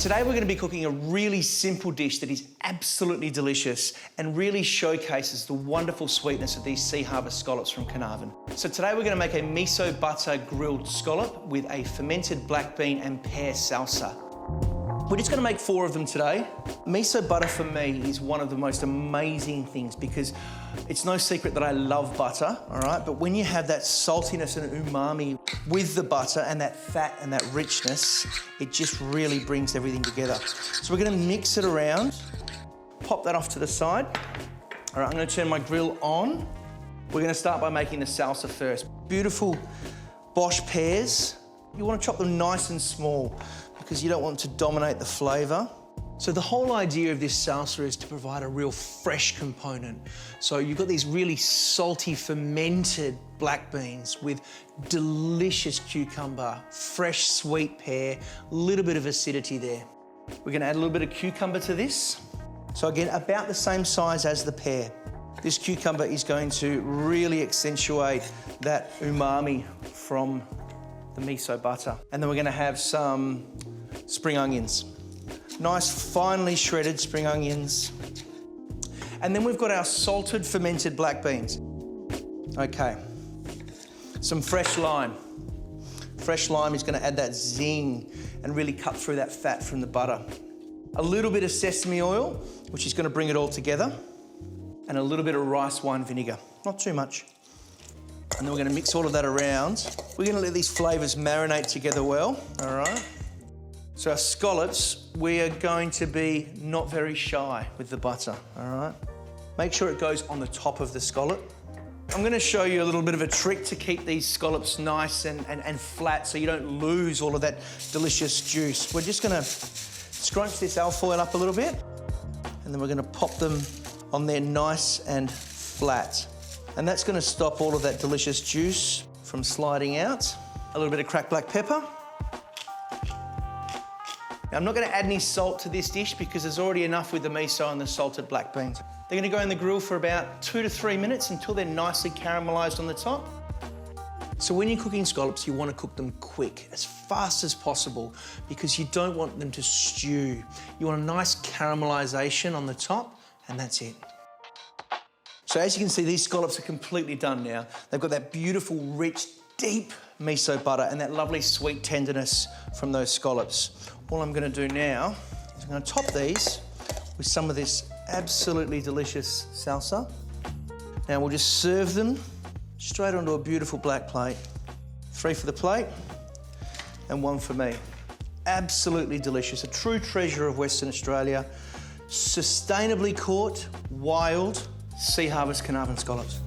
Today we're going to be cooking a really simple dish that is absolutely delicious and really showcases the wonderful sweetness of these sea harvest scallops from Carnarvon. So today we're going to make a miso butter grilled scallop with a fermented black bean and pear salsa. We're just going to make 4 of them today. Miso butter for me is one of the most amazing things because it's no secret that I love butter, all right? But when you have that saltiness and umami with the butter and that fat and that richness, it just really brings everything together. So we're going to mix it around, pop that off to the side. All right, I'm going to turn my grill on. We're going to start by making the salsa first. Beautiful bosche pears. You want to chop them nice and small because you don't want them to dominate the flavour. So the whole idea of this salsa is to provide a real fresh component. So you've got these really salty, fermented black beans with delicious cucumber, fresh sweet pear, a little bit of acidity there. We're gonna add a little bit of cucumber to this. So again, about the same size as the pear. This cucumber is going to really accentuate that umami from the miso butter. And then we're gonna have some spring onions. Nice, finely shredded spring onions. And then we've got our salted fermented black beans. Okay, some fresh lime. Fresh lime is gonna add that zing and really cut through that fat from the butter. A little bit of sesame oil, which is gonna bring it all together, and a little bit of rice wine vinegar, not too much. And then we're gonna mix all of that around. We're gonna let these flavors marinate together well, all right? So our scallops, we are going to be not very shy with the butter, all right? Make sure it goes on the top of the scallop. I'm gonna show you a little bit of a trick to keep these scallops nice and flat so you don't lose all of that delicious juice. We're just gonna scrunch this alfoil up a little bit, and then we're gonna pop them on there nice and flat. And that's gonna stop all of that delicious juice from sliding out. A little bit of cracked black pepper. Now, I'm not gonna add any salt to this dish because there's already enough with the miso and the salted black beans. They're gonna go in the grill for about 2 to 3 minutes until they're nicely caramelized on the top. So when you're cooking scallops, you wanna cook them quick, as fast as possible, because you don't want them to stew. You want a nice caramelization on the top, and that's it. So as you can see, these scallops are completely done now. They've got that beautiful, rich, deep miso butter and that lovely sweet tenderness from those scallops. All I'm gonna do now is I'm gonna top these with some of this absolutely delicious salsa. Now we'll just serve them straight onto a beautiful black plate. 3 for the plate and 1 for me. Absolutely delicious, a true treasure of Western Australia. Sustainably caught, wild, sea harvest Carnarvon scallops.